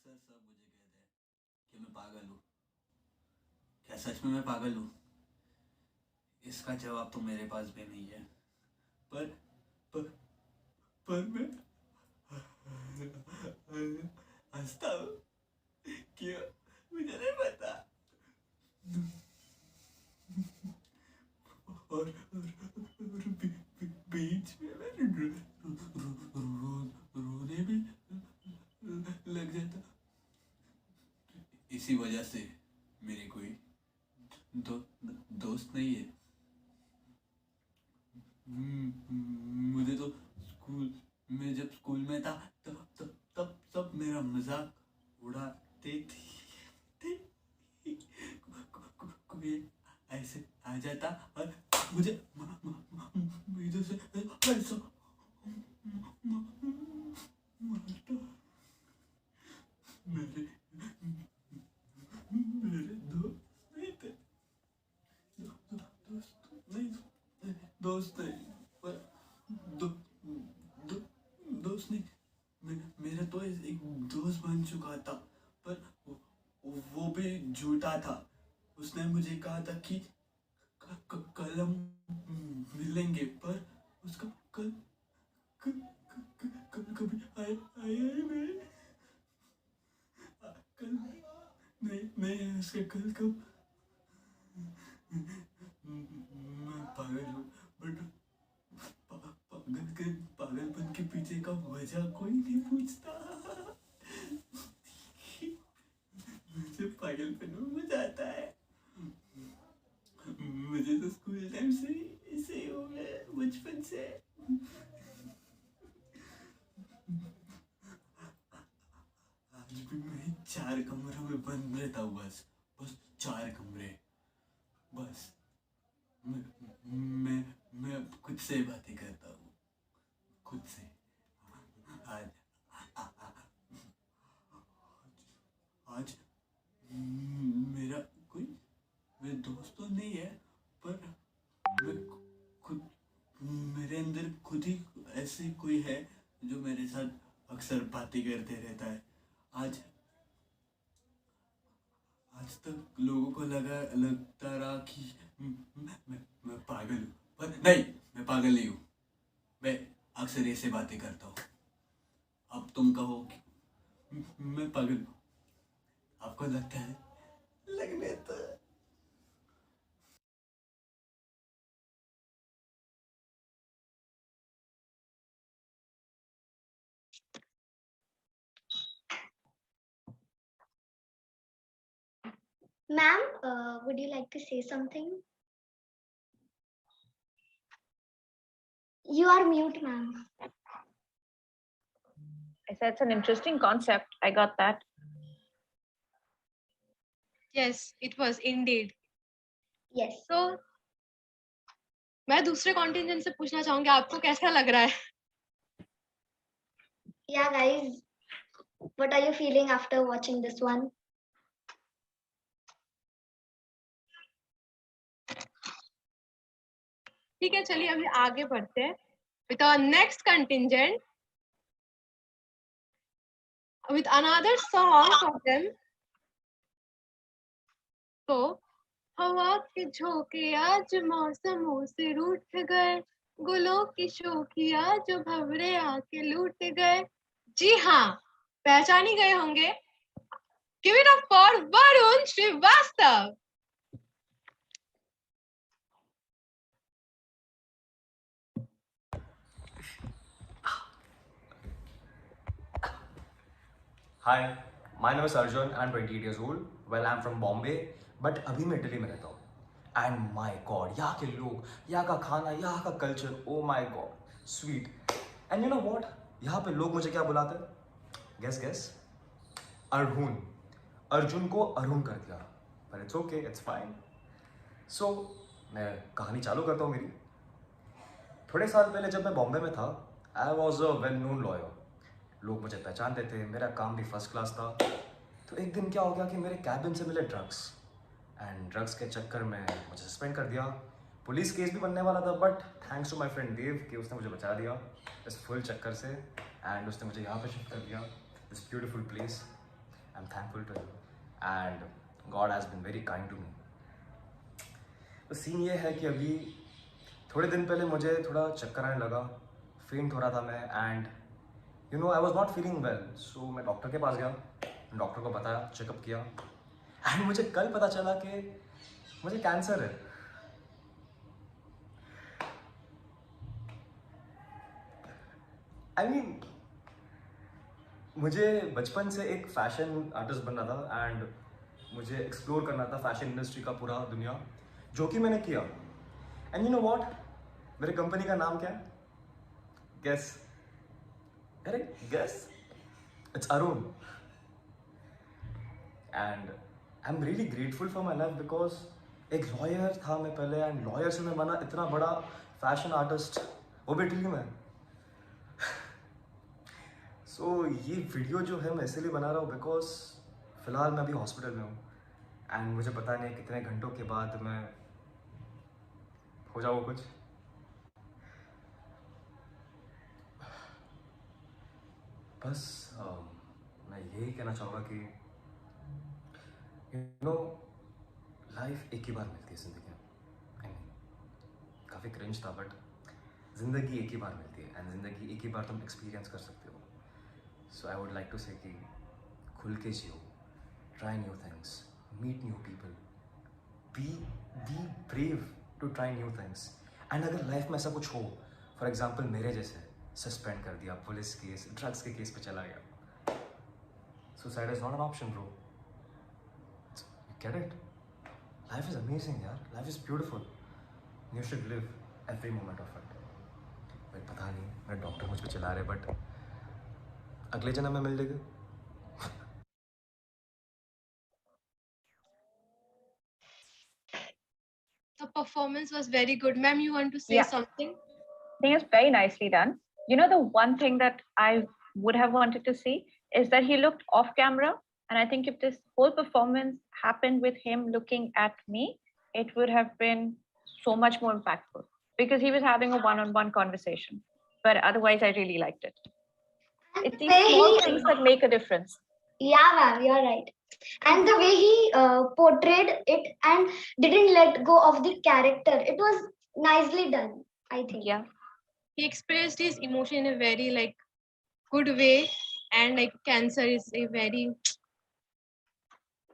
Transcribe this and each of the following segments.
अक्सर सब मुझे कहते हैं कि मैं पागल हूँ। क्या सच में मैं पागल हूँ? इसका जवाब तो मेरे पास भी नहीं है। पर पर पर मैं हंसता हूँ। क्यों? मुझे नहीं पता। और बीच में मैं रोने भी लग जाता। इसी वजह से मेरे कोई दो, दोस्त नहीं है। मुझे तो जब स्कूल में था तब सब मेरा मजाक उड़ाते थे। कोई ऐसे आ जाता और मुझे इधर से ऐसा मारता। मेरे मेरे दोस्त नहीं थे। दोस्त नहीं पर दो, दो, दोस्त नहीं। मेरा तो एक दोस्त बन चुका था, पर वो भी झूठा था। उसने मुझे कहा था कि कल हम मिलेंगे, पर उसका कल कभी आया ही नहीं। कल नहीं उसका कल कब। मैं पागल हूँ, बट पागलपन के पीछे का वजह कोई नहीं पूछता। मुझे पागलपन में मजा आता है। मुझे तो स्कूल टाइम से ही ऐसे ही हो गया, बचपन से। आज भी मैं 4 कमरों में बंद रहता हूँ। बस 4 कमरे। बस मैं खुद से बातें करता हूँ, खुद से। आज आज मेरा कोई मेरे दोस्त तो नहीं है, पर मैं खुद मेरे अंदर खुद ही ऐसे कोई है जो मेरे साथ अक्सर बातें करते रहता है। आज आज तक लोगों को लगता रहा कि मैं पागल हूँ, पर नहीं, मैं पागल नहीं हूँ। मैं अक्सर ऐसे बातें करता हूँ। अब तुम कहो कि मैं पागल हूँ, आपको लगता है? लगने तो। Ma'am, would you like to say something? You are mute, ma'am. I said it's an interesting concept. I got that. Yes, it was indeed. Yes. तो मैं दूसरे कॉन्टिजेंट से पूछना चाहूंगी, आपको कैसा लग रहा है? Yeah, guys, what are you feeling after watching this one? ठीक है, चलिए अभी आगे बढ़ते हैं with our next contingent with another song for them. तो हवा के झोंके आज मौसमों से रूठ गए, गुलों की शोखियां जो भंवरे आके लूट गए। जी हाँ, पहचान ही गए होंगे। Give it up for Varun Srivastava. Hi, my name is Arjun. I'm 28 years old. Well, I'm from Bombay, but अभी मैं दिल्ली में रहता हूँ. And my God, यहाँ के लोग, यहाँ का खाना, यहाँ का culture, oh my God, sweet. And you know what? यहाँ पे लोग मुझे क्या बुलाते हैं? Guess. अरुण. अर्जुन को अरुण कर दिया. But it's okay, it's fine. So, मैं कहानी चालू करता हूँ मेरी. थोड़े साल पहले जब मैं बॉम्बे में था, I was a well-known lawyer. लोग मुझे पहचानते थे, मेरा काम भी फर्स्ट क्लास था। तो एक दिन क्या हो गया कि मेरे कैबिन से मिले ड्रग्स, एंड ड्रग्स के चक्कर में मुझे सस्पेंड कर दिया। पुलिस केस भी बनने वाला था, but thanks to my friend Dev कि उसने मुझे बचा दिया इस फुल चक्कर से, एंड उसने मुझे यहाँ पे शिफ्ट कर दिया, this beautiful place. I'm thankful to him, and God has been very kind to me. तो सीन ये है कि अभी थोड़े दिन पहले मुझे थोड़ा चक्कर आने लगा, फेंट हो रहा था मैं, and you know I was not feeling well. So मैं डॉक्टर के पास गया, डॉक्टर को बताया, चेकअप किया, एंड मुझे कल पता चला कि मुझे कैंसर है. आई मीन मुझे बचपन से एक फैशन आर्टिस्ट बनना था, एंड मुझे एक्सप्लोर करना था फैशन इंडस्ट्री का पूरा दुनिया, जो कि मैंने किया. एंड यू नो व्हाट, मेरे कंपनी का नाम क्या है? गेस. अरे guess, it's Arun. And I am really grateful for my life because एक लॉयर था मैं पहले, एंड लॉयर से मैं बना इतना बड़ा फैशन आर्टिस्ट, वो भी दिल्ली में. सो ये वीडियो जो है मैं इसलिए बना रहा हूँ बिकॉज फिलहाल मैं अभी हॉस्पिटल में हूँ, एंड मुझे पता नहीं कितने घंटों के बाद मैं हो जाऊँ कुछ. बस मैं यही कहना चाहूँगा कि यू नो लाइफ एक ही बार मिलती है ज़िंदगी में. आई मीन काफ़ी क्रिंज था, बट ज़िंदगी एक ही बार मिलती है, एंड ज़िंदगी एक ही बार तुम एक्सपीरियंस कर सकते हो. So I would like to say कि खुल के जियो, try new things, meet new people, be brave to try new things. And अगर लाइफ में ऐसा कुछ हो, फॉर एग्जाम्पल मेरे जैसे सस्पेंड कर दिया, पुलिस केस, ड्रग्स के केस पे चला गया, suicide is not an option bro. You get it? Life is amazing यार, life is beautiful, you should live every moment of it. But पता नहीं मेरे डॉक्टर मुझ पे चला रहे, बट अगले जन्म में मिल लेंगे. The performance was very good. Ma'am, you want to say Yeah. something? I think it's very nicely done. You know, the one thing that I would have wanted to see is that he looked off camera. And I think if this whole performance happened with him looking at me, it would have been so much more impactful because he was having a one-on-one conversation. But otherwise, I really liked it. It's these way small he- things that make a difference. Yeah, ma'am, you're right. And the way he portrayed it and didn't let go of the character, it was nicely done, I think. Yeah. He expressed his emotion in a very like good way, and like cancer is a very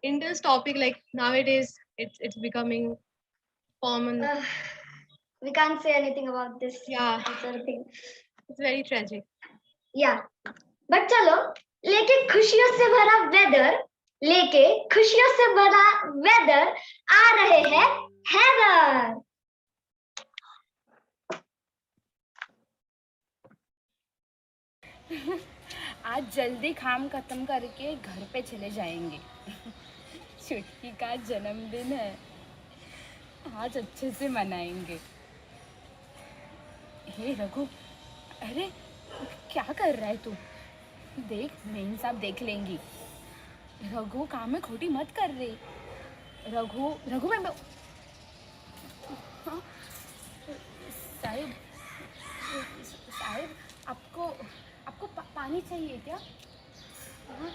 intense topic. Like nowadays, it's becoming common. We can't say anything about this Yeah, cancer thing. it's very tragic. Yeah. But चलो, लेके खुशियों से भरा weather, लेके खुशियों से भरा weather आ रहे हैं हैदर. आज जल्दी काम खत्म करके घर पे चले जाएंगे. छुटकी का जन्मदिन है, आज अच्छे से मनाएंगे. हे रघु, अरे क्या कर रहा है तू? देख, मेन साहब देख लेंगी. रघु, काम में खोटी मत कर रही. रघु, रघु मैं हाँ? साहिब, साहिब आपको पानी चाहिए क्या? हाँ,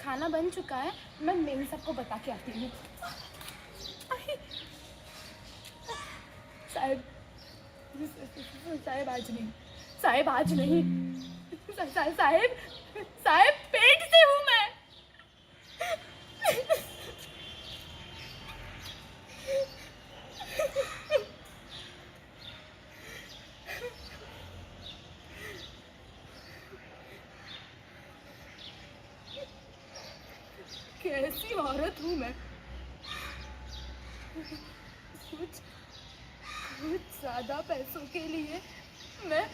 खाना बन चुका है, मैं मेन साहब को बता के आती हूँ. साहिब, साहिब आज नहीं, साहिब आज नहीं. साहिब, साहिब पेट से हूँ मैं. कैसी औरत हूँ मैं. कुछ ज्यादा पैसों के लिए मैं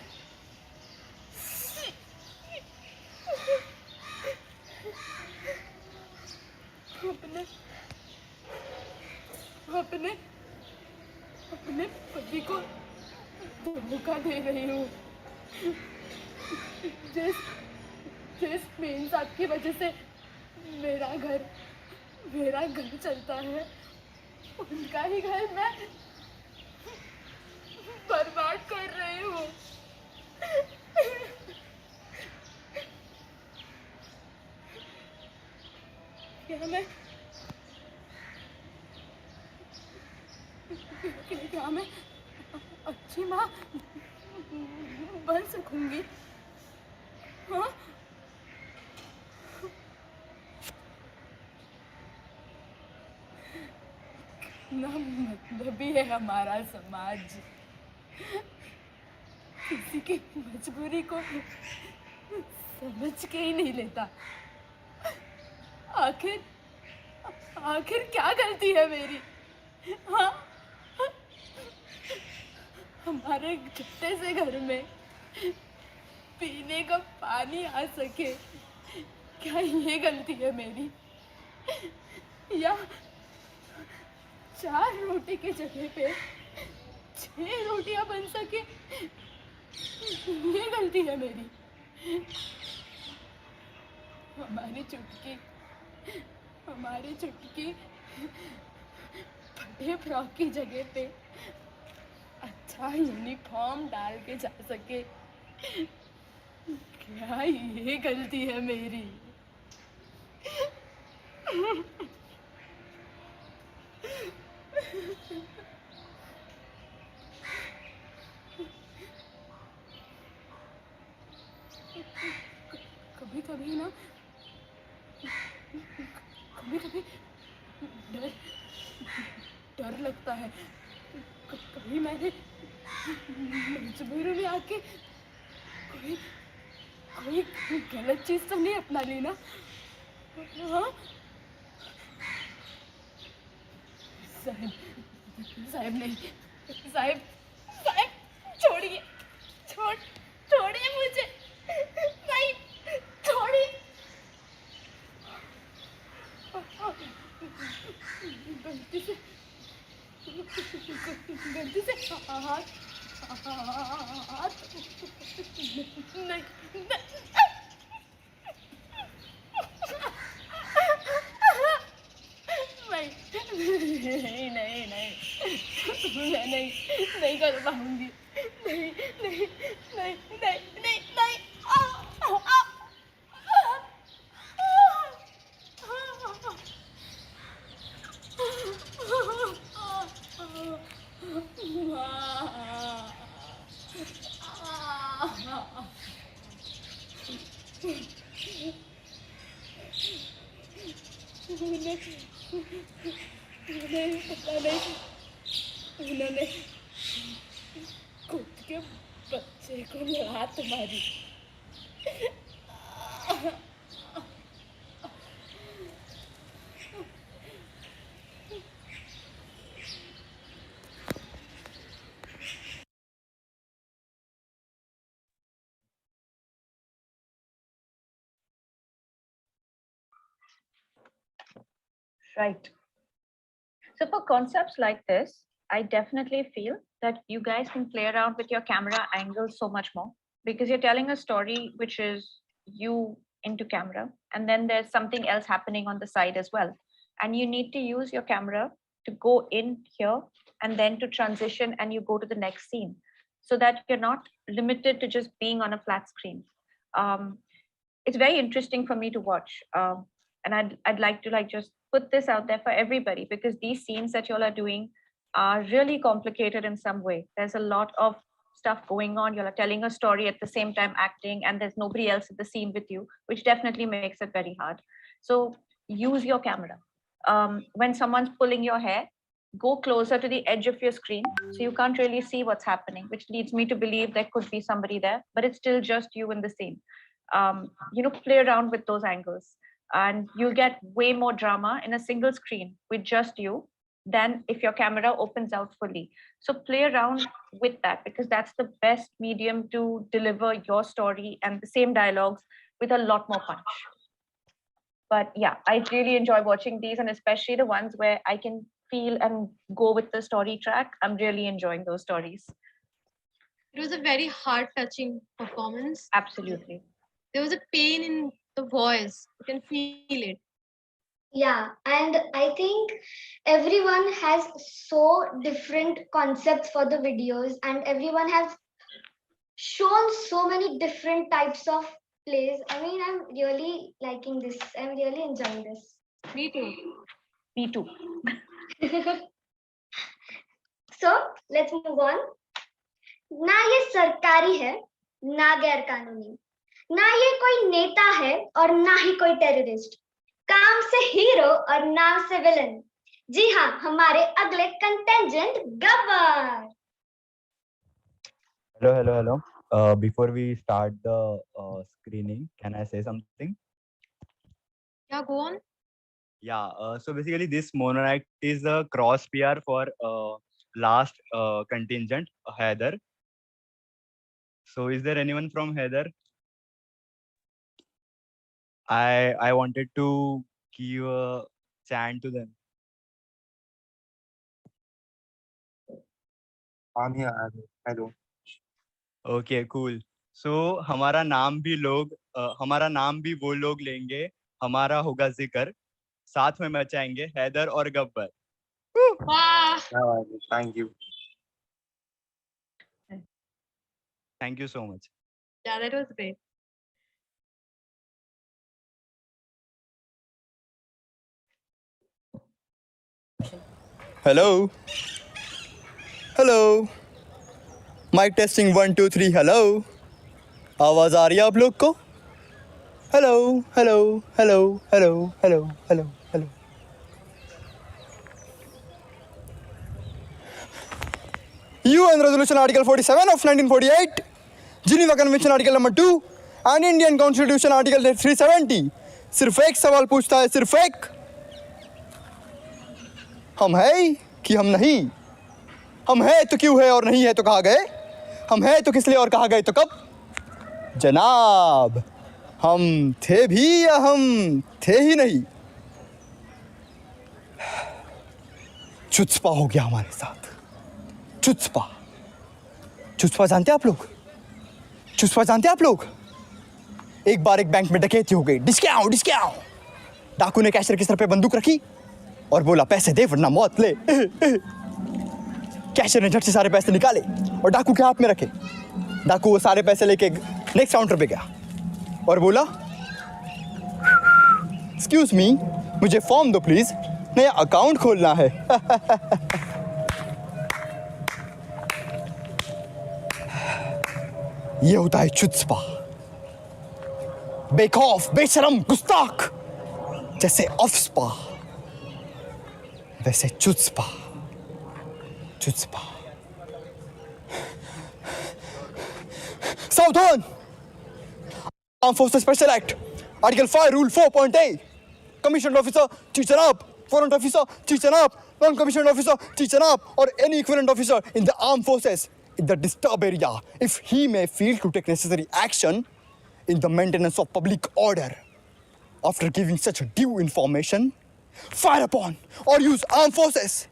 अपने पति को धोखा दे रही हूँ. जिस मेन साहब की वजह से मेरा घर चलता है, उनका ही घर मैं बर्बाद कर रही हूँ. क्या मैं अच्छी माँ बन सकूंगी? हाँ? ना मतलबी है हमारा समाज, किसी की मजबूरी को समझ के ही नहीं लेता। आखिर आखिर क्या गलती है मेरी? हाँ, हमारे छोटे से घर में पीने का पानी आ सके, क्या ये गलती है मेरी? या 4 रोटी की जगह पे 6 रोटियां बन सके, ये गलती है मेरी? हमारी चुटकी फटे फ्रॉक की जगह पे अच्छा यूनिफॉर्म डाल के जा सके, क्या ये गलती है मेरी? कभी कभी ना, कभी कभी डर डर लगता है। कभी मैंने मजबूरी में आके कोई कोई गलत चीज तो नहीं अपना ली ना? हाँ? साहब, साहब नहीं, साहब, साहब, छोड़िए, छोड़िए मुझे, नहीं, छोड़िए। गलती से हाथ नहीं, नहीं, नहीं, नहीं, मैं नहीं कर पाऊंगी, नहीं, नहीं, नहीं, नहीं, नहीं, नहीं, पता नहीं, उन्होंने खुद के बच्चे को लात मारी। Right. So for concepts like this, I definitely feel that you guys can play around with your camera angles so much more, because you're telling a story which is you into camera, and then there's something else happening on the side as well. And you need to use your camera to go in here and then to transition and you go to the next scene, so that you're not limited to just being on a flat screen. Um, it's very interesting for me to watch. And I'd like to like just put this out there for everybody, because these scenes that y'all are doing are really complicated in some way. There's a lot of stuff going on. Y'all are telling a story at the same time acting, and there's nobody else in the scene with you, which definitely makes it very hard. So use your camera. When someone's pulling your hair, go closer to the edge of your screen so you can't really see what's happening, which leads me to believe there could be somebody there, but it's still just you in the scene. Play around with those angles, and you'll get way more drama in a single screen with just you than if your camera opens out fully. So play around with that, because that's the best medium to deliver your story and the same dialogues with a lot more punch. But yeah, I really enjoy watching these, and especially the ones where I can feel and go with the story track. I'm really enjoying those stories. It was a very heart touching performance. Absolutely. There was a pain in the voice. You can feel it. Yeah, and I think everyone has so different concepts for the videos, and everyone has shown so many different types of plays. I mean, I'm really liking this. I'm really enjoying this. Me too. Me too. So let's move on. ना ये सरकारी है ना गैर कानूनी, ना ये कोई नेता है और ना ही कोई टेररिस्ट, काम से हीरो और नाम से विलन। जी हाँ, हमारे अगले contingent Gabbar. Hello. Before we start the screening, can I say something? Yeah, go on. Yeah. So basically, this monoract is a cross PR for last contingent, Heather. So, is there anyone from Heather? I wanted to give a chant to them. I'm here. Hello. Okay, cool. So हमारा नाम भी वो लोग लेंगे, हमारा होगा जिक्र, साथ में मचाएंगे हैदर और Gabbar. Wow. Thank you. Thank you so much. Yeah, that was great. Hello. Hello. Mic testing 1 2 3 hello. आवाज आ रही है आप लोग को? Hello, hello, hello, hello, hello, hello, hello. UN Resolution Article 47 of 1948, Geneva Convention Article number 2 and Indian Constitution Article 370 सिर्फ एक सवाल पूछता है, सिर्फ एक, हम है कि हम नहीं? हम है तो क्यों है और नहीं है तो कहाँ गए? हम है तो किस लिए और कहाँ गए तो कब? जनाब, हम थे भी या हम थे ही नहीं? चुत्सपा हो गया हमारे साथ, चुत्सपा। चुत्सपा जानते आप लोग? चुत्सपा जानते आप लोग? एक बार एक बैंक में डकैती हो गई, डिस्काउंट डिस्काउंट। डाकू ने कैशियर के सर पे बंदूक रखी और बोला पैसे दे वरना मौत ले। कैशियर ने झट से सारे पैसे निकाले और डाकू के हाथ में रखे। डाकू वो सारे पैसे लेके नेक्स्ट काउंटर पे गया और बोला, एक्सक्यूज मी, मुझे फॉर्म दो प्लीज, नया अकाउंट खोलना है। ये होता है चुत्सपा, बेखौफ, बेशरम, गुस्ताख। जैसे अफस्पा वैसे चुत्सपा, चुत्सपा। सावधान! Armed Forces Special Act, Article 5, Rule 4.A. Commissioned officer, teach an up. Warrant officer, teach an up. Non-commissioned officer, teach an up. Or any equivalent officer in the armed forces in the disturbed area, if he may fail to take necessary action in the maintenance of public order, after giving such due information, fire upon or use armed forces,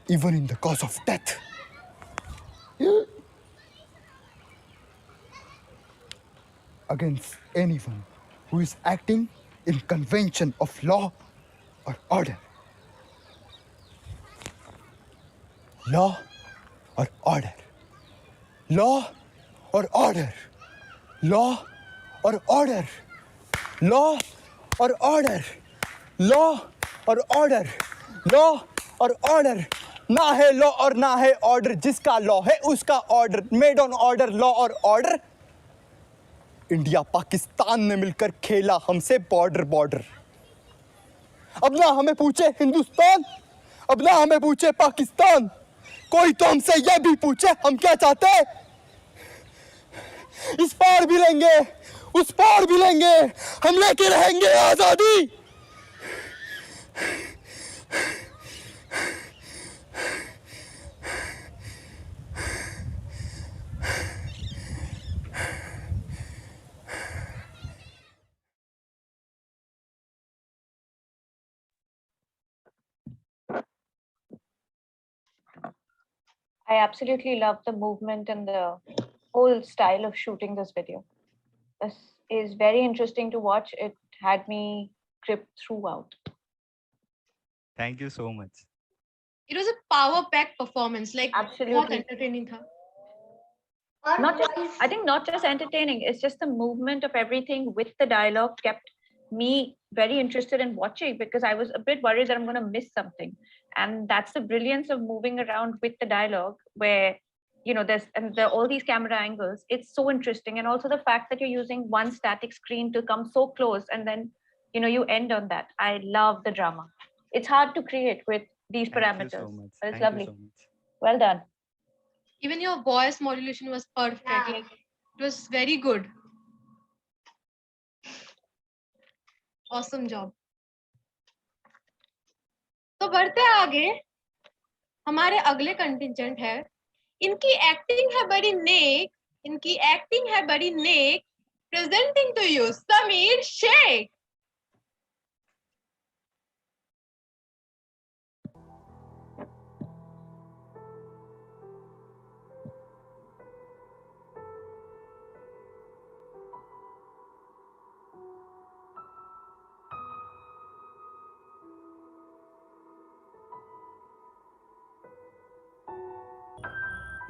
even in the cause of death. Against anyone who is acting in convention of law or order. Law or order. Law or order. Law or order. Law or order. Law or order. Law or order. ना है law और ना है order, जिसका law है उसका order, made on order, law और order. India Pakistan ने मिलकर खेला हमसे बॉर्डर बॉर्डर। अब ना हमें पूछे हिंदुस्तान, अब ना हमें पूछे पाकिस्तान, कोई तो हमसे यह भी पूछे हम क्या चाहते हैं। इस पार भी लेंगे, उस पार भी लेंगे, हम लेके रहेंगे आजादी। I absolutely love the movement and the whole style of shooting this video. This is very interesting to watch. It had me gripped throughout. Thank you so much. It was a power-packed performance. Like, Absolutely. बहुत entertaining था. Not just, I think not just entertaining, it's just the movement of everything with the dialogue kept me very interested in watching because I was a bit worried that I'm going to miss something. And that's the brilliance of moving around with the dialogue, where there are all these camera angles. It's so interesting, and also the fact that you're using one static screen to come so close, and then you end on that. I love the drama. It's hard to create with these parameters. Thank you so much. But it's Thank lovely. you so much. Well done. Even your voice modulation was perfect. Yeah. Like, it was very good. Awesome job. तो बढ़ते आगे, हमारे अगले contingent है, इनकी acting है बड़ी नेक, presenting to you Sameer Shaikh.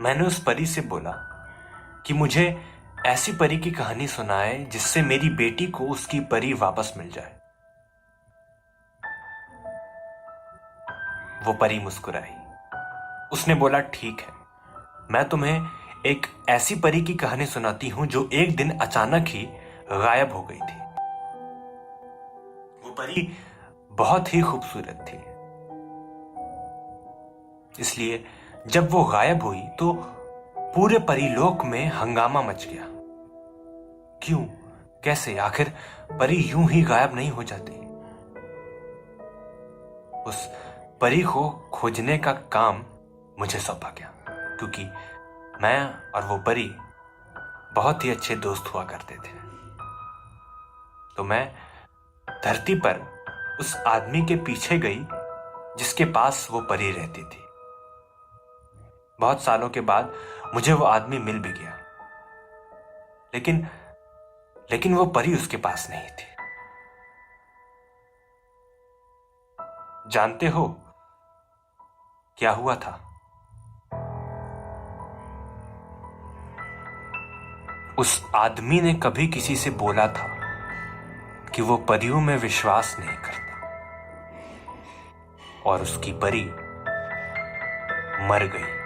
मैंने उस परी से बोला कि मुझे ऐसी परी की कहानी सुनाए जिससे मेरी बेटी को उसकी परी वापस मिल जाए। वो परी मुस्कुराई। उसने बोला, ठीक है, मैं तुम्हें एक ऐसी परी की कहानी सुनाती हूं जो एक दिन अचानक ही गायब हो गई थी। वो परी बहुत ही खूबसूरत थी, इसलिए जब वो गायब हुई तो पूरे परीलोक में हंगामा मच गया। क्यों, कैसे, आखिर परी यूं ही गायब नहीं हो जाती। उस परी को खोजने का काम मुझे सौंपा गया, क्योंकि मैं और वो परी बहुत ही अच्छे दोस्त हुआ करते थे। तो मैं धरती पर उस आदमी के पीछे गई जिसके पास वो परी रहती थी। बहुत सालों के बाद मुझे वो आदमी मिल भी गया, लेकिन वो परी उसके पास नहीं थी। जानते हो क्या हुआ था? उस आदमी ने कभी किसी से बोला था कि वो परियों में विश्वास नहीं करता, और उसकी परी मर गई।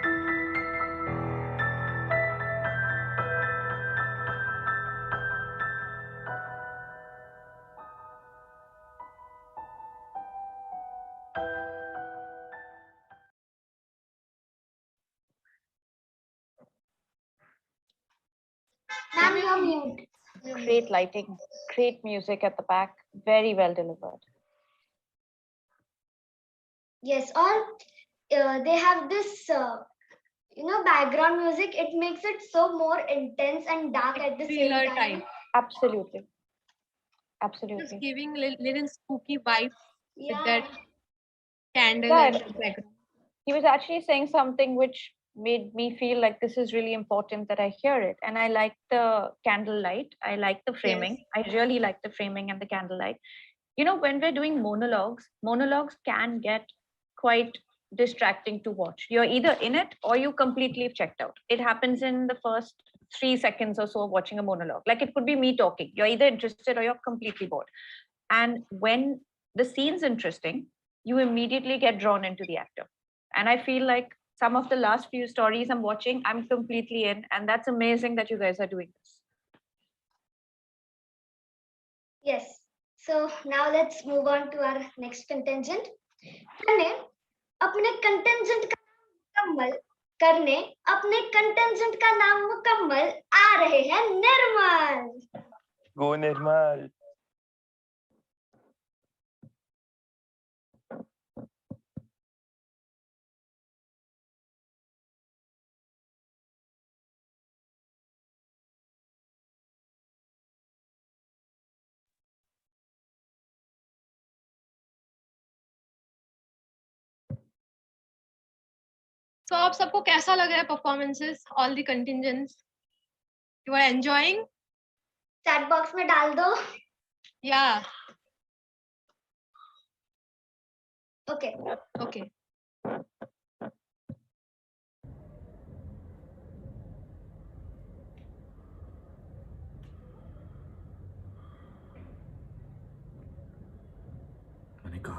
Ma'am, you're mute. Great lighting, great music at the back, very well delivered. Yes, or they have this, background music. It makes it so more intense and dark at the same Thriller time. type. Absolutely. Just Absolutely. giving little spooky vibe Yeah. with that candle Yeah, and the background. He was actually saying something which made me feel like this is really important that I hear it. And I like the candlelight. I like the framing. Yes. I really like the framing and the candlelight. When we're doing monologues can get quite distracting to watch. You're either in it or you completely checked out. It happens in the first 3 seconds or so of watching a monologue. Like, it could be me talking. You're either interested or you're completely bored. And when the scene's interesting, you immediately get drawn into the actor. And I feel like some of the last few stories I'm watching, I'm completely in. And that's amazing that you guys are doing this. Yes. So now let's move on to our next contingent. करने अपने contingent का मुकम्मल करने अपने contingent का नाम मुकम्मल आ रहे हैं निर्मल. Go Nirmal. So आप सबको कैसा लग रहा है performances, all the contingents? You are enjoying? Chat box में डाल दो. Yeah. Okay. Okay.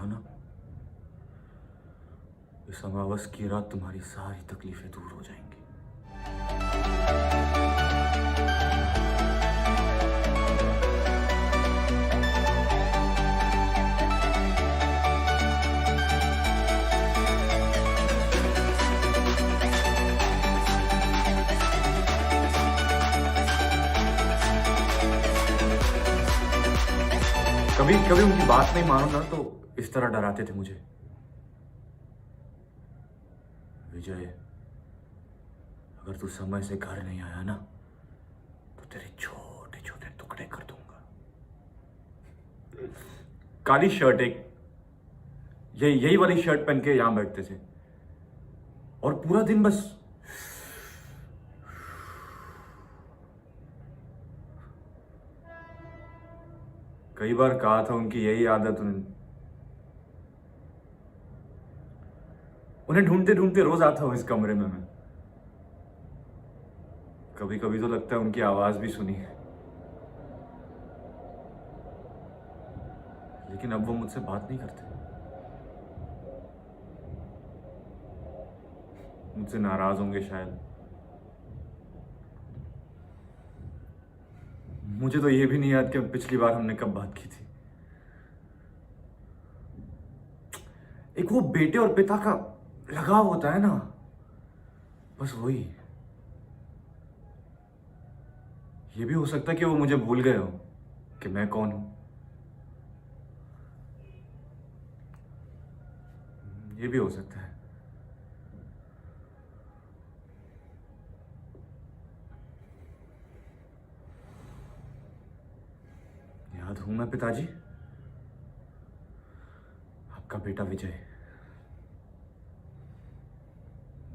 देखा ना, इस अमावस की रात तुम्हारी सारी तकलीफें दूर हो जाएंगी। कभी कभी उनकी बात नहीं मानो ना तो इस तरह डराते थे मुझे। विजय, अगर तू समय से घर नहीं आया ना तो तेरे छोटे छोटे टुकड़े कर दूंगा। काली शर्ट, एक यही वाली शर्ट पहन के यहां बैठते थे और पूरा दिन बस कई बार कहा था उनकी यही आदत उन्हें ढूंढते ढूंढते रोज आता हूं इस कमरे में मैं। कभी कभी तो लगता है उनकी आवाज भी सुनी है, लेकिन अब वो मुझसे बात नहीं करते। मुझसे नाराज होंगे शायद। मुझे तो ये भी नहीं याद कि पिछली बार हमने कब बात की थी। एक वो बेटे और पिता का लगाव होता है ना, बस वही। ये भी हो सकता है कि वो मुझे भूल गए हो कि मैं कौन हूं। ये भी हो सकता है। याद हूं मैं पिताजी, आपका बेटा विजय।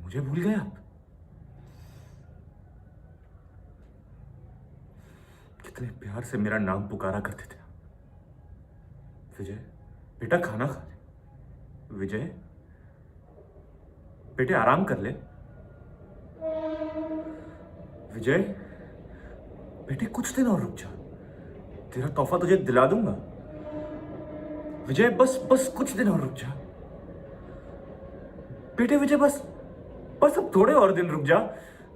मुझे भूल गए आप? कितने प्यार से मेरा नाम पुकारा करते थे। विजय बेटा, खाना खा ले। विजय बेटे, आराम कर ले। विजय बेटे, कुछ दिन और रुक जा, तेरा तोहफा तुझे दिला दूंगा। विजय बस बस कुछ दिन और रुक जा बेटे। विजय बस बस अब थोड़े और दिन रुक जा।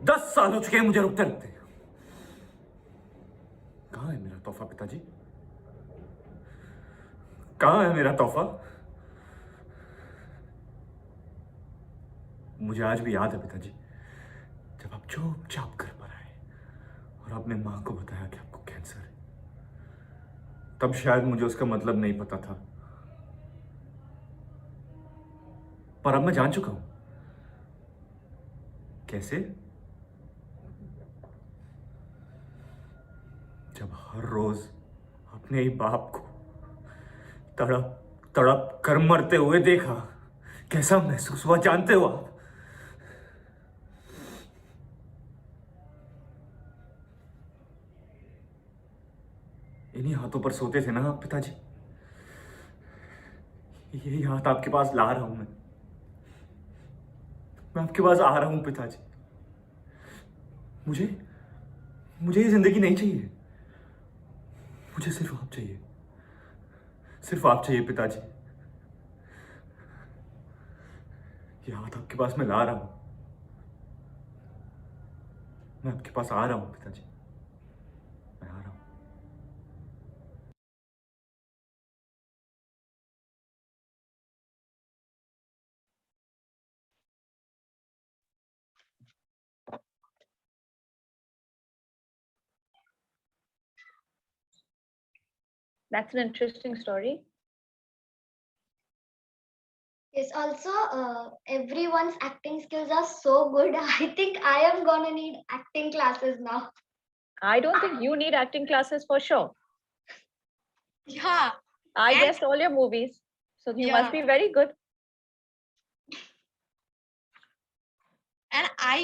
10 साल हो चुके हैं मुझे रुकते रुकते। कहां है मेरा तोहफा पिताजी? कहां है मेरा तोहफा? मुझे आज भी याद है पिताजी, जब आप चुपचाप घर पर आए और आपने मां को बताया कि आपको कैंसर है। तब शायद मुझे उसका मतलब नहीं पता था, पर अब मैं जान चुका हूं। कैसे? जब हर रोज अपने ही बाप को तड़प तड़प कर मरते हुए देखा, कैसा महसूस हुआ जानते हो आप? इन्हीं हाथों पर सोते थे ना आप पिताजी। यही हाथ आपके पास ला रहा हूं मैं आपके पास आ रहा हूं पिताजी। मुझे मुझे ये जिंदगी नहीं चाहिए। मुझे सिर्फ आप चाहिए, सिर्फ आप चाहिए पिताजी। ये हाथ आपके पास मैं ला रहा हूं, मैं आपके पास आ रहा हूं पिताजी, मैं आ रहा हूं। That's an interesting story. Yes, also, everyone's acting skills are so good. I think I am gonna need acting classes now. I don't think you need acting classes for sure. Yeah, I And- guessed all your movies, so you Yeah. must be very good. and I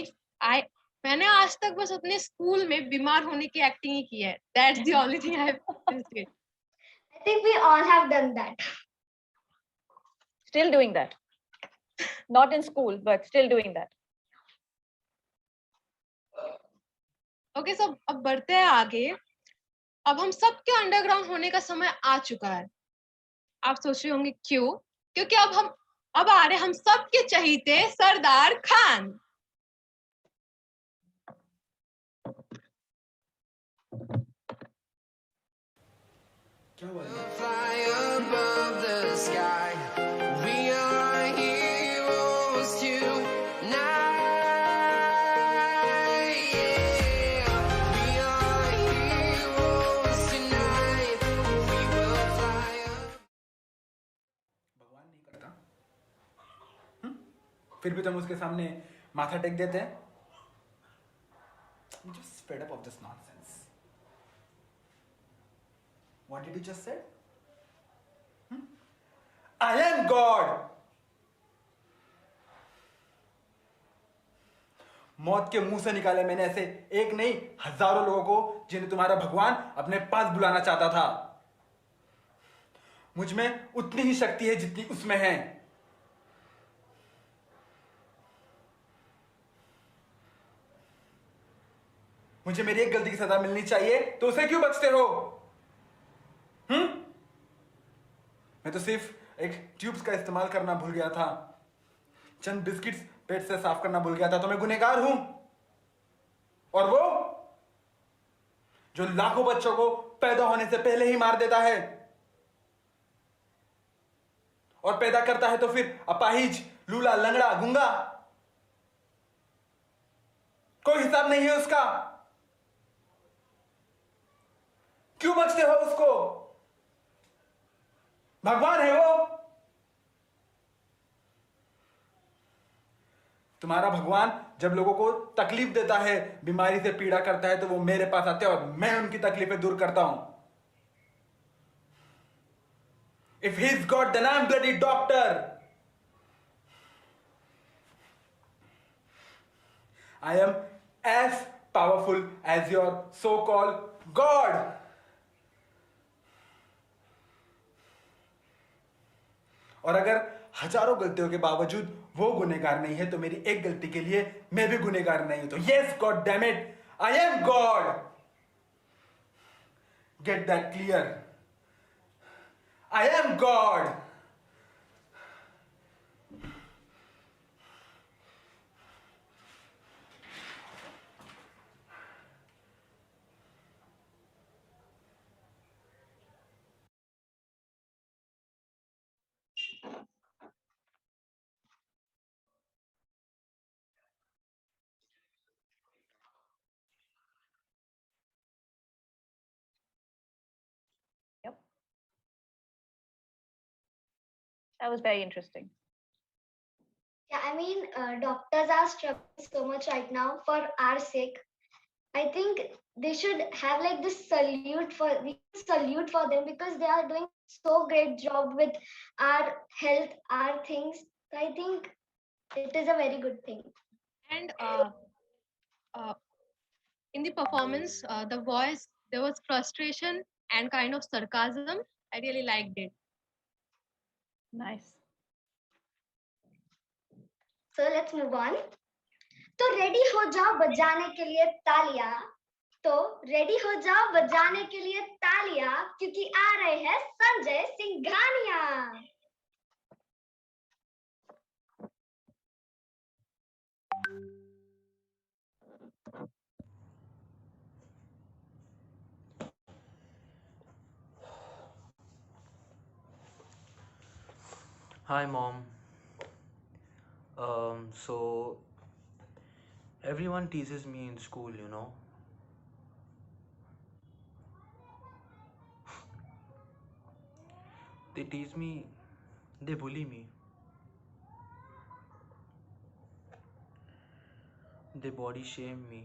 मैंने आज तक बस अपने school में बीमार होने की acting ही की है. That's the only thing I did. I think we all have done that. Still doing that. Not in school, but still doing that. Okay, so अब बढ़ते हैं आगे. अब हम सबके अंडरग्राउंड होने का समय आ चुका है. आप सोच रहे होंगे क्यों? क्योंकि अब आ रहे हम सबके चहीते सरदार खान। क्या हुआ है? Fly above the sky. We are heroes tonight. Yeah. We are heroes tonight. We will fly up. भगवान नहीं करता, फिर भी तुम उसके सामने माथा टेक देते हैं. I'm just fed up of this nonsense. What did you just say? I am God. मौत के मुंह से निकाले मैंने ऐसे एक नहीं हजारों लोगों को जिन्हें तुम्हारा भगवान अपने पास बुलाना चाहता था. मुझ में उतनी ही शक्ति है जितनी उसमें है. मुझे मेरी एक गलती की सजा मिलनी चाहिए तो उसे क्यों बचते हो? मैं तो सिर्फ एक ट्यूब्स का इस्तेमाल करना भूल गया था, चंद बिस्किट्स पेट से साफ करना भूल गया था, तो मैं गुनहगार हूं. और वो जो लाखों बच्चों को पैदा होने से पहले ही मार देता है और पैदा करता है तो फिर अपाहिज, लूला, लंगड़ा, गूंगा, कोई हिसाब नहीं है उसका. क्यों बचते हो उसको? भगवान है वो. तुम्हारा भगवान जब लोगों को तकलीफ देता है, बीमारी से पीड़ा करता है, तो वो मेरे पास आते हैं और मैं उनकी तकलीफें दूर करता हूं. If he's God, then I'm bloody doctor. I am as powerful as your so-called God. और अगर हजारों गलतियों के बावजूद वो गुनहगार नहीं है तो मेरी एक गलती के लिए मैं भी गुनहगार नहीं हूं. तो yes, god damn it, I am God. Get that clear. I am God. Yep. That was very interesting. Yeah, I mean, doctors are struggling so much right now for our sake. I think they should have like this salute for them because they are doing so great job with our health, our things. So I think it is a very good thing. And in the performance, the voice, there was frustration and kind of sarcasm. I really liked it. Nice. So let's move on. तो ready हो जाओ बजाने के लिए तालियां. तो ready हो जाओ बजाने के लिए तालियां क्योंकि आ रहे हैं Sanjay Singhania. Hi, Mom. So everyone teases me in school, you know. They tease me, they bully me. They body shame me.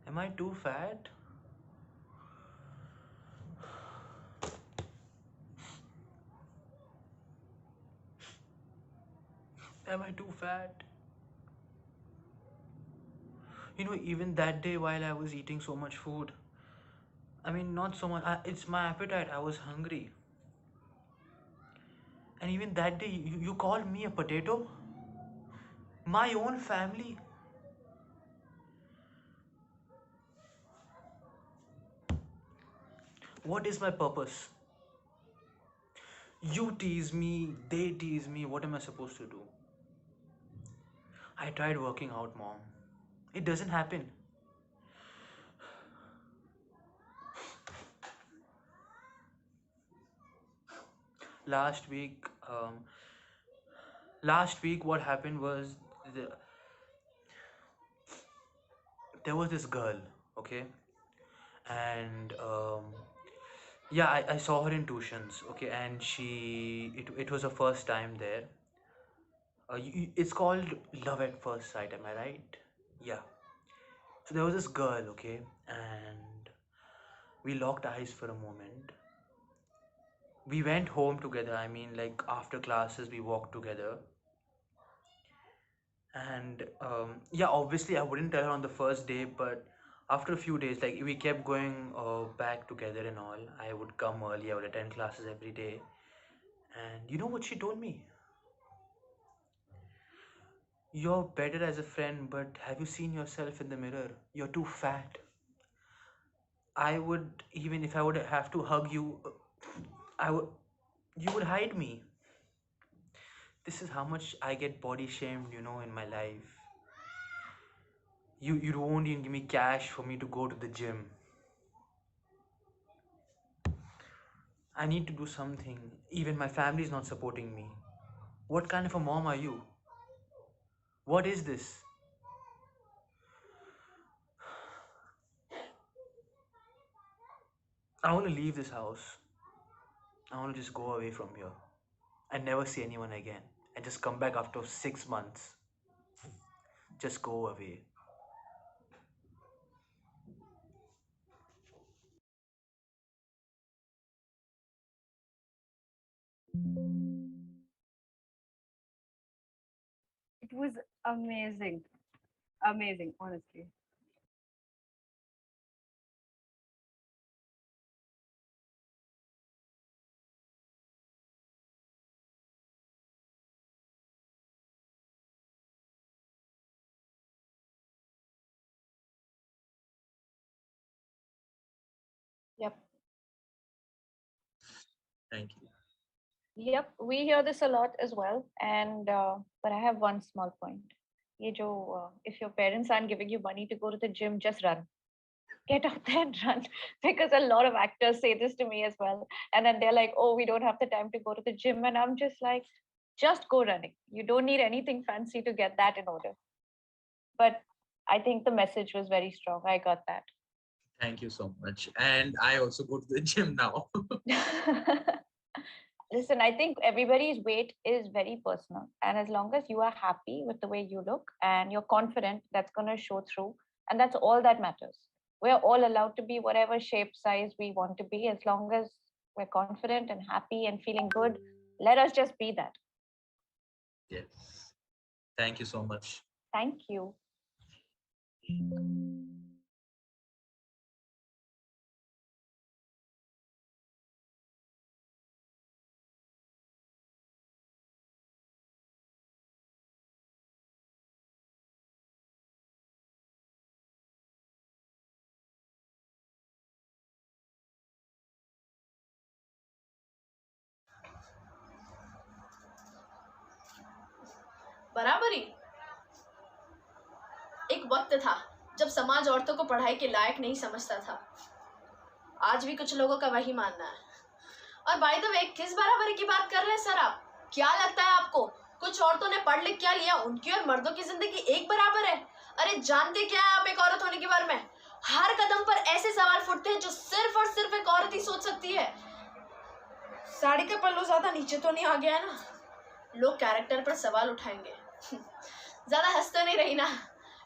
Am I too fat? Am I too fat? You know, even that day while I was eating so much food, I mean, not so much, it's my appetite, I was hungry. And even that day, you called me a potato? My own family? What is my purpose? You tease me, they tease me. What am I supposed to do? I tried working out, Mom. It doesn't happen. Last week, what happened was the, there was this girl, okay, and yeah, I saw her in tuitions, okay, and it was her first time there. It's called love at first sight, am I right? Yeah. So there was this girl, okay, and we locked eyes for a moment. We went home together. I mean, like after classes, we walked together. And yeah, obviously, I wouldn't tell her on the first day, but after a few days, like we kept going back together and all. I would come early, I would attend classes every day. And you know what she told me? You're better as a friend, but have you seen yourself in the mirror? You're too fat. I would, even if I would have to hug you, you would hide me. This is how much I get body shamed, in my life. You won't even give me cash for me to go to the gym. I need to do something. Even my family is not supporting me. What kind of a mom are you? What is this? I want to leave this house. I want to just go away from here and never see anyone again. And just come back after 6 months. Just go away. It was amazing. Amazing, honestly. Yep. Thank you. Yep, we hear this a lot as well. And but I have one small point. If your parents aren't giving you money to go to the gym, just run. Get out there and run. Because a lot of actors say this to me as well. And then they're like, oh, we don't have the time to go to the gym. And I'm just like, just go running. You don't need anything fancy to get that in order. But I think the message was very strong. I got that. Thank you so much. And I also go to the gym now. Listen, I think everybody's weight is very personal. And as long as you are happy with the way you look and you're confident, that's going to show through. And that's all that matters. We're all allowed to be whatever shape, size we want to be, as long as we're confident and happy and feeling good. Let us just be that. Yes. Thank you so much. Thank you. बराबरी एक वक्त था जब समाज औरतों को पढ़ाई के लायक नहीं समझता था। आज भी कुछ लोगों का वही मानना है। और बाय द वे, किस बराबरी की बात कर रहे हैं सर आप? क्या लगता है आपको कुछ औरतों ने पढ़ लिख क्या लिया, उनकी और मर्दों की जिंदगी एक बराबर है? अरे जानते क्या है आप एक औरत होने के बारे में? हर कदम पर ऐसे सवाल फुटते हैं जो सिर्फ और सिर्फ एक औरत ही सोच सकती है। साड़ी का पल्लू ज्यादा नीचे तो नहीं आ गया है ना? लोग कैरेक्टर पर सवाल उठाएंगे। ज्यादा हंस तो नहीं रही ना?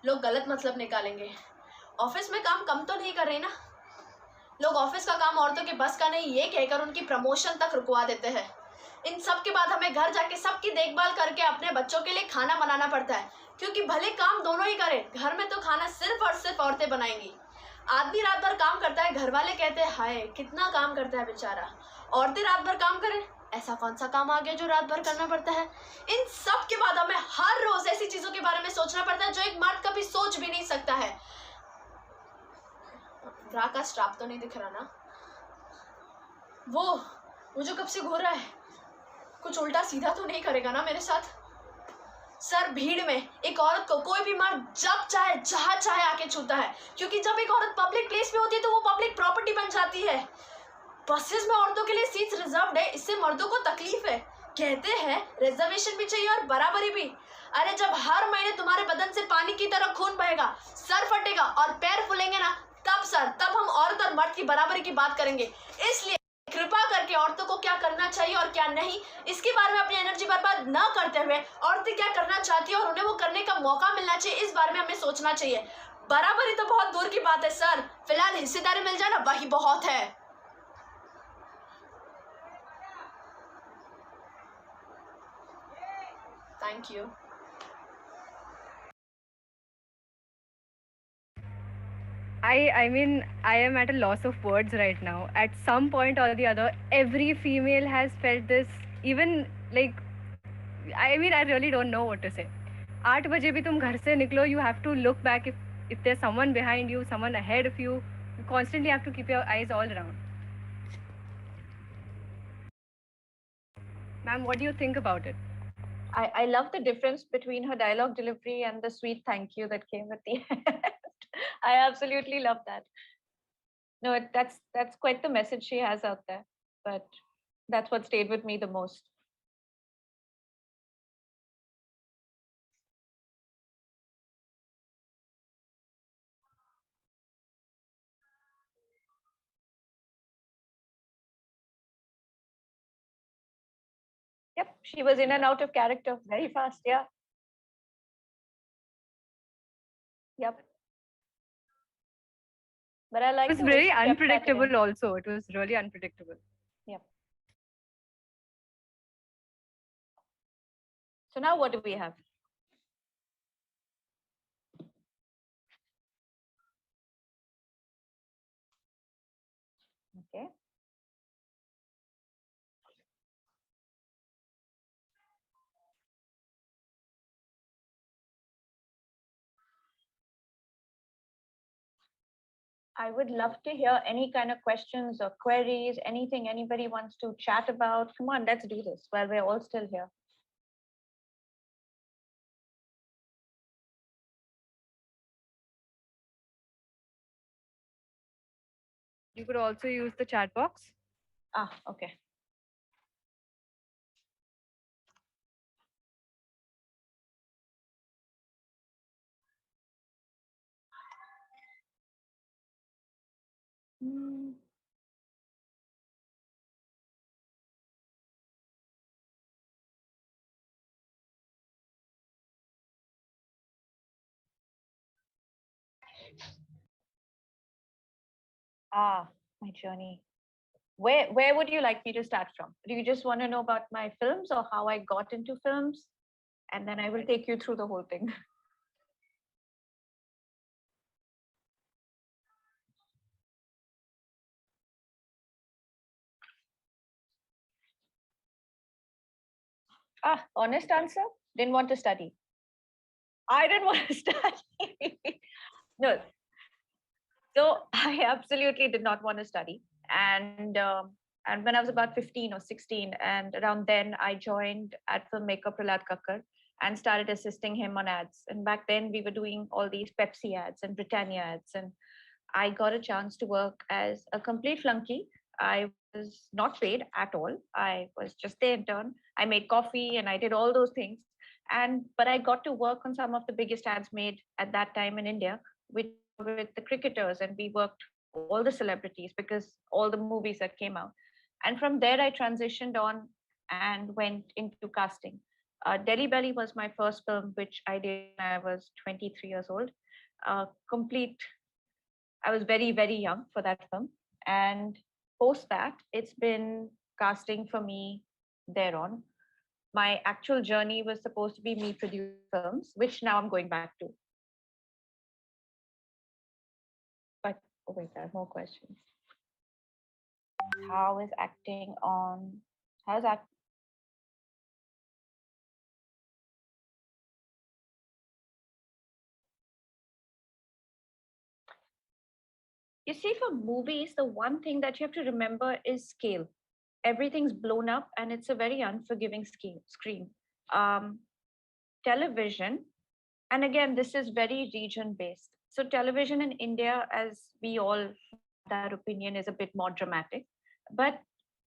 लोग गलत मतलब निकालेंगे। ऑफिस में काम कम तो नहीं कर रही ना? लोग ऑफिस का काम औरतों के बस का नहीं ये कहकर उनकी प्रमोशन तक रुकवा देते हैं। इन सब के बाद हमें घर जाके सबकी देखभाल करके अपने बच्चों के लिए खाना बनाना पड़ता है, क्योंकि भले काम दोनों ही करें, घर में तो खाना सिर्फ और सिर्फ औरतें बनाएंगी। आदमी रात भर काम करता है, घर वाले कहते हैं हाय कितना काम करता है बेचारा। औरतें रात भर काम करें, ऐसा कौन सा काम आ गया जो रात भर करना पड़ता है? इन सब के बाद हमें हर रोज ऐसी चीजों के बारे में सोचना पड़ता है जो एक मर्द कभी सोच भी नहीं सकता है। ब्रा का स्ट्रैप तो नहीं दिख रहा ना? वो जो कब से घूर रहा है, कुछ उल्टा सीधा तो नहीं करेगा ना मेरे साथ? सर, भीड़ में एक औरत को कोई भी मर्द जब चाहे जहां चाहे आके छूता है, क्योंकि जब एक औरत पब्लिक प्लेस में होती है तो वो पब्लिक प्रॉपर्टी बन जाती है। बसेस में औरतों के लिए सीट्स रिजर्व्ड है, इससे मर्दों को तकलीफ है। कहते हैं रिजर्वेशन भी चाहिए और बराबरी भी। अरे जब हर महीने तुम्हारे बदन से पानी की तरह खून बहेगा, सर फटेगा और पैर फूलेंगे ना, तब हम औरत और मर्द की बराबरी की बात करेंगे। इसलिए कृपा करके औरतों को क्या करना चाहिए और क्या नहीं, इसके बारे में अपनी एनर्जी बर्बाद न करते हुए औरतें क्या करना चाहती है और उन्हें वो करने का मौका मिलना चाहिए, इस बारे में हमें सोचना चाहिए। बराबरी तो बहुत दूर की बात है सर, फिलहाल हिस्सेदारी मिल जाए ना, वही बहुत है। Thank you. I mean, I am at a loss of words right now. At some point or the other, every female has felt this. Even like, I mean, I really don't know what to say. 8 बजे भी तुम घर से निकलो, you have to look back if there's someone behind you, someone ahead of you. You constantly have to keep your eyes all around. Ma'am, what do you think about it? I love the difference between her dialogue delivery and the sweet thank you that came at the end. I absolutely love that. No, that's quite the message she has out there. But that's what stayed with me the most. Yep, she was in and out of character very fast. Yeah. Yep. But I It like was the way very she kept that unpredictable in. also. It was really unpredictable. Yep. So now what do we have? Okay. I would love to hear any kind of questions or queries, anything anybody wants to chat about. Come on, let's do this while we're all still here. You could also use the chat box. Ah, okay. Hmm. Ah, my journey. Where would you like me to start from? Do you just want to know about my films or how I got into films? And then I will take you through the whole thing. Ah, honest answer, didn't want to study. I didn't want to study. No. So I absolutely did not want to study. And when I was about 15 or 16, and around then I joined at filmmaker Prahlad Kakkar and started assisting him on ads. And back then we were doing all these Pepsi ads and Britannia ads. And I got a chance to work as a complete flunky. I was not paid at all. I was just the intern. I made coffee and I did all those things. But I got to work on some of the biggest ads made at that time in India, which were with the cricketers, and we worked with all the celebrities because all the movies that came out. And from there, I transitioned on and went into casting. Delhi Belly was my first film, which I did when I was 23 years old. Complete I was very, very young for that film. And post that, it's been casting for me thereon. My actual journey was supposed to be me producing films, which now I'm going back to. But oh wait, there are more questions. How is acting on? How's act? You see, for movies, the one thing that you have to remember is scale. everything's blown up and it's a very unforgiving screen. Um, Television, and again, this is very region based. So television in India, as we all have that opinion, is a bit more dramatic, but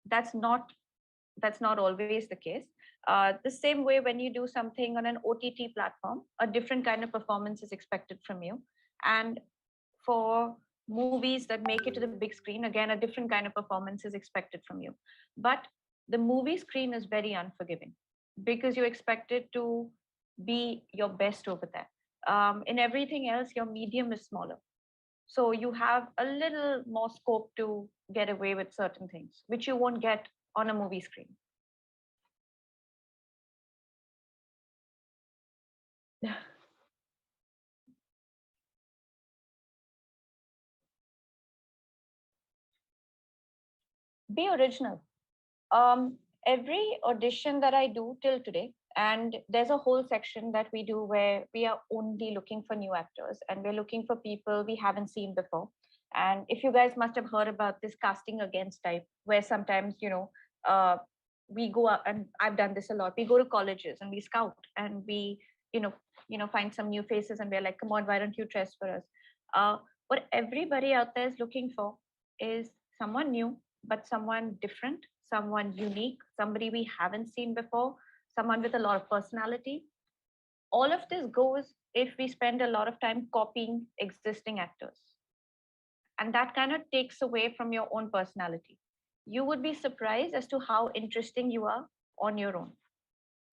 that's not that's not always the case. The same way when you do something on an OTT platform, a different kind of performance is expected from you. And for movies that make it to the big screen, again, a different kind of performance is expected from you. But the movie screen is very unforgiving because you expect it to be your best over there. In everything else, your medium is smaller. So you have a little more scope to get away with certain things, which you won't get on a movie screen. Be original. Every audition that I do till today, and there's a whole section that we do where we are only looking for new actors and we're looking for people we haven't seen before. And if you guys must have heard about this casting against type, where sometimes, we go out, and I've done this a lot. We go to colleges and we scout and we, find some new faces and we're like, come on, why don't you dress for us? What everybody out there is looking for is someone new, but someone different, someone unique, somebody we haven't seen before, someone with a lot of personality. All of this goes if we spend a lot of time copying existing actors. And that kind of takes away from your own personality. You would be surprised as to how interesting you are on your own.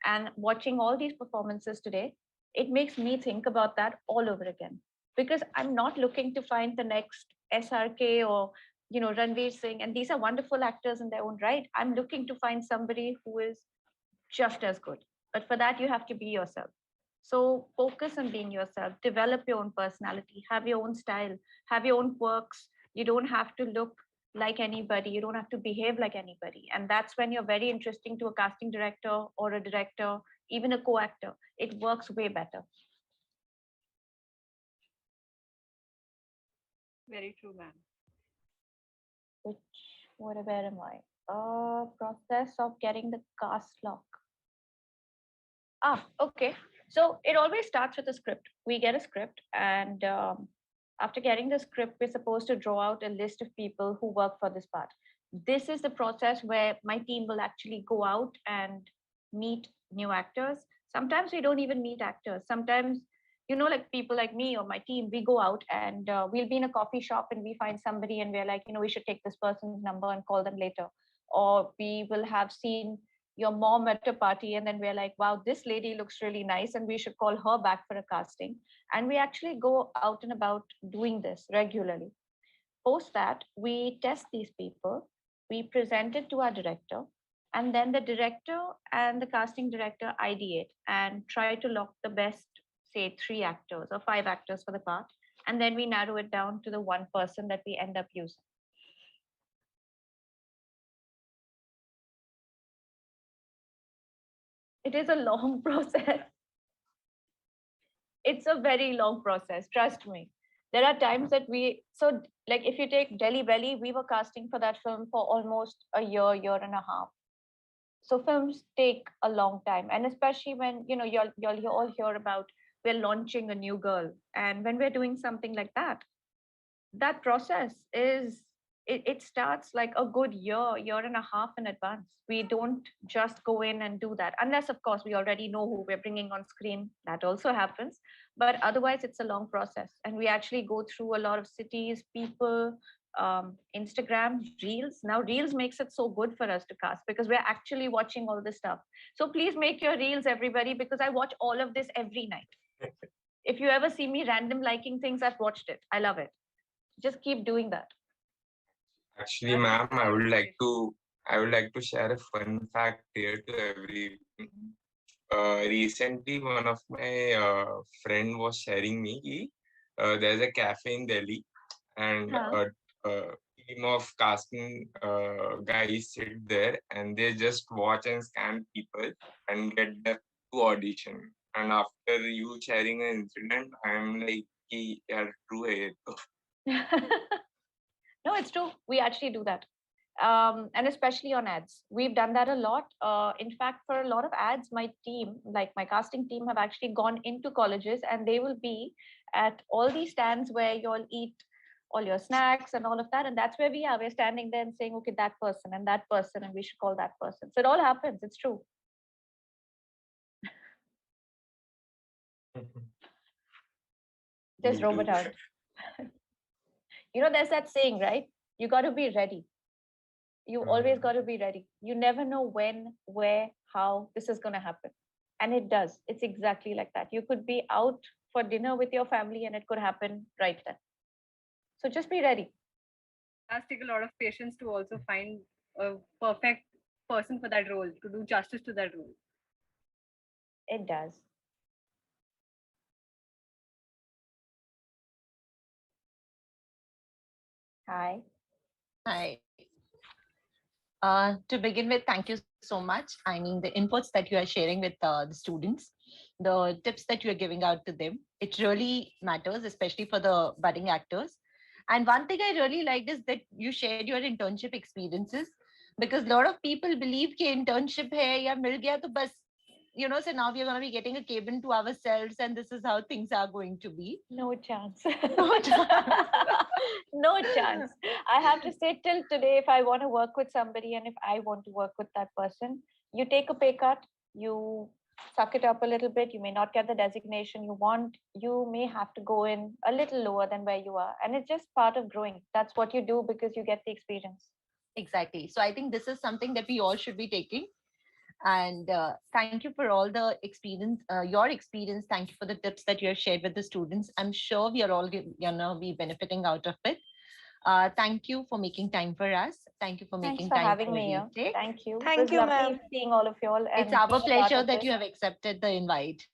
And watching all these performances today, it makes me think about that all over again. Because I'm not looking to find the next SRK or Ranveer Singh, and these are wonderful actors in their own right. I'm looking to find somebody who is just as good. But for that, you have to be yourself. So focus on being yourself, develop your own personality, have your own style, have your own quirks. You don't have to look like anybody, you don't have to behave like anybody. And that's when you're very interesting to a casting director or a director, even a co-actor. It works way better. Very true, ma'am. Where am I? Process of getting the cast lock. Okay. So it always starts with a script. We get a script, and after getting the script, we're supposed to draw out a list of people who work for this part. This is the process where my team will actually go out and meet new actors. Sometimes we don't even meet actors. Sometimes, like people like me or my team, we go out and we'll be in a coffee shop and we find somebody and we're like, we should take this person's number and call them later. Or we will have seen your mom at a party and then we're like, wow, this lady looks really nice and we should call her back for a casting. And we actually go out and about doing this regularly. Post that, we test these people, we present it to our director, and then the director and the casting director ideate and try to lock the best, say 3 actors or 5 actors for the part, and then we narrow it down to the one person that we end up using. It is a long process. It's a very long process, trust me. There are times that like if you take Delhi Belly, we were casting for that film for almost a year and a half. So films take a long time, and especially when you'll all hear about we're launching a new girl, and when we're doing something like that, that process it starts like a good year and a half in advance. We don't just go in and do that unless of course we already know who we're bringing on screen. That also happens, but otherwise it's a long process, and we actually go through a lot of cities, people, Instagram, reels. Now reels makes it so good for us to cast because we're actually watching all this stuff. So please make your reels, everybody, because I watch all of this every night. If you ever see me random liking things, I've watched it. I love it. Just keep doing that. Actually, ma'am, I would like to share a fun fact here to everyone. Recently, one of my friend was sharing me. There's a cafe in Delhi, and a team of casting guys sit there, and they just watch and scan people and get them to audition. And after you sharing an incident, I'm like, yeah, true. No, it's true. We actually do that. And especially on ads. We've done that a lot. In fact, for a lot of ads, my team, like my casting team, have actually gone into colleges and they will be at all these stands where you'll eat all your snacks and all of that. And that's where we are. We're standing there and saying, okay, that person, and we should call that person. So it all happens. It's true. Just robot out. There's that saying, right? You got to be ready. You always got to be ready. You never know when, where, how this is going to happen. And it does. It's exactly like that. You could be out for dinner with your family and it could happen right then. So just be ready. It does take a lot of patience to also find a perfect person for that role, to do justice to that role. It does. Hi. Hi. To begin with, thank you so much. I mean, the inputs that you are sharing with the students, the tips that you are giving out to them, it really matters, especially for the budding actors. And one thing I really liked is that you shared your internship experiences, because a lot of people believe कि internship hai ya mil gaya to bas, so now we are going to be getting a cabin to ourselves and this is how things are going to be. No chance. No chance. No chance. I have to say, till today, if I want to work with somebody and if I want to work with that person, you take a pay cut, you suck it up a little bit, you may not get the designation you want, you may have to go in a little lower than where you are. And it's just part of growing. That's what you do because you get the experience. Exactly. So I think this is something that we all should be taking. And thank you for all the experience, your experience. Thank you for the tips that you have shared with the students. I'm sure we are all be benefiting out of it. Thank you for making time for us. Thank you for making time having for me here. Retake. Thank you. Thank It was you, lovely ma'am. seeing all of you all. It's our pleasure that you have accepted the invite.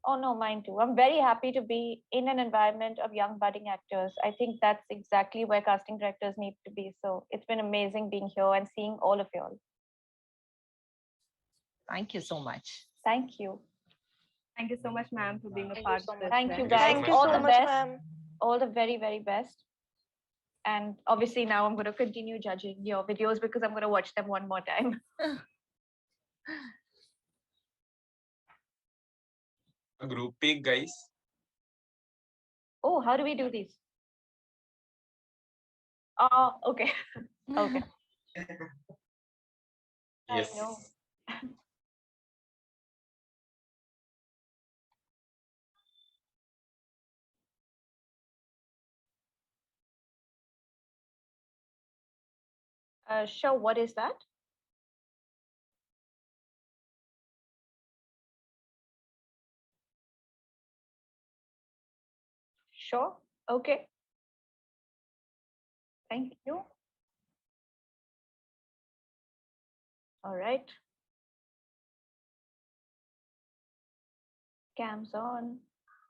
Oh no, mine too. I'm very happy to be in an environment of young budding actors. I think that's exactly where casting directors need to be. So it's been amazing being here and seeing all of you all. Thank you so much. Thank you. Thank you so much, ma'am, for being a part of this. Thank you event. guys. Thank you all so the much, best. ma'am. All the very, very best. And obviously now I'm going to continue judging your videos because I'm going to watch them one more time. A group pic, guys. Oh, how do we do these? Oh, okay. Okay. Yes. I know. Sure, what is that? Sure. Okay. Thank you. All right. Cams on.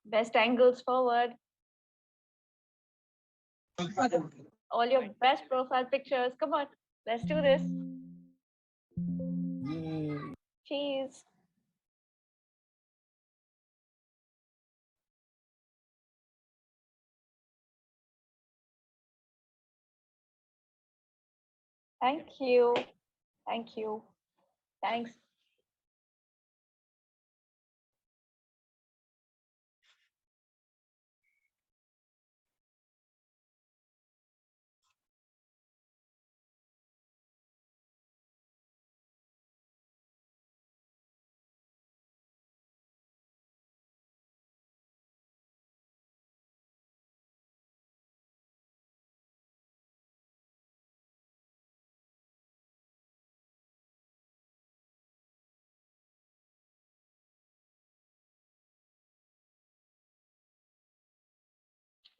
Best angles forward. All your best profile pictures. Come on. Let's do this. Cheese. Thank you. Thank you. Thanks.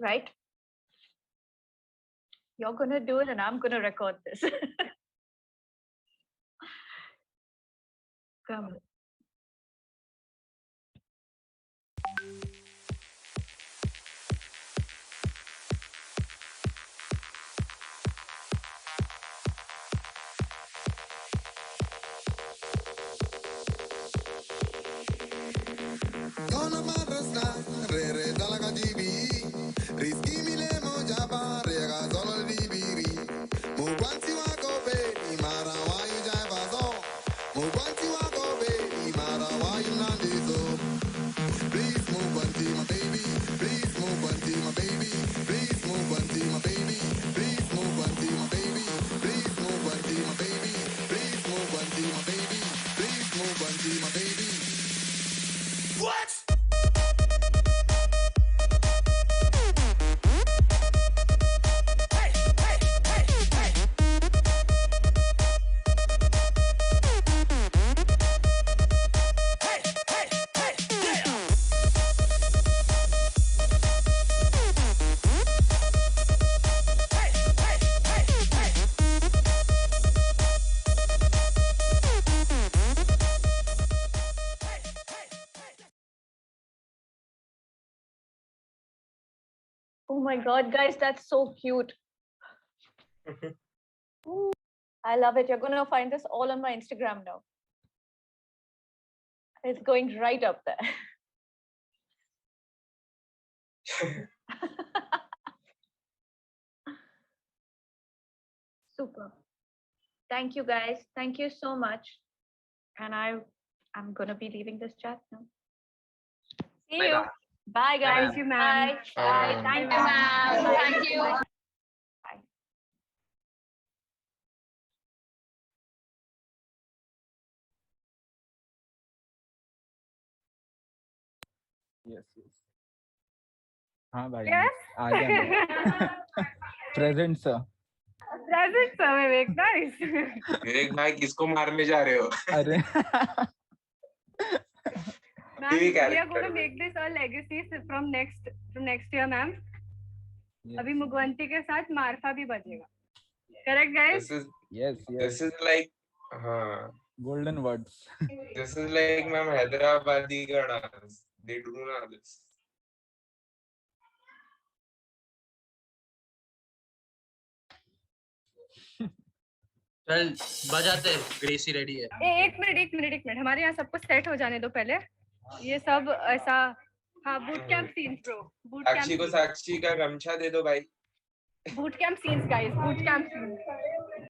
Right? You're going to do it and I'm going to record this. Come on. Donna Marrasta, Rere Dalaga Jibi, Risky Mile Mojaba, Rega Zola Libiri, Mugwansi Mugwanti wako baby, mara why you jive us all? Mugwanti wako baby, mara why you not this up? Please Mugwanti my baby, please Mugwanti my baby, please Mugwanti my baby, please Mugwanti my baby, please Mugwanti my baby, please Mugwanti my baby, please Mugwanti my baby. What? Oh my God, guys, that's so cute. Ooh, I love it. You're going to find this all on my Instagram now. It's going right up there. Super. Thank you, guys. Thank you so much. And I'm going to be leaving this chat now. See you. Bye-bye. Bye, guys. Thank you, ma'am. Bye. Bye. Thank you, ma'am. Thank you. Bye. Yes, yes. हाँ भाई Yes. आ जाना present sir Present, sir. Vivek, nice. विवेक भाई किसको मारने जा रहे हो? अरे Ma'am, TV we are character going to में। make this a legacy from next year, ma'am. yes, अभी मुगवंती के साथ मार्फा भी बजेगा. Correct, guys? This is yes, this yes. is like हाँ. Golden words. This is like ma'am Hyderabadi ka dance. They do not this. चल बजाते Gracy ready है एक मिनट हमारे यहाँ सब कुछ सेट हो जाने दो पहले. ये सब ऐसा हाँ बूट कैंप सीन्स ब्रो. साक्षी को साक्षी का गमछा दे दो भाई. Boot camp scenes guys. Boot camp scenes.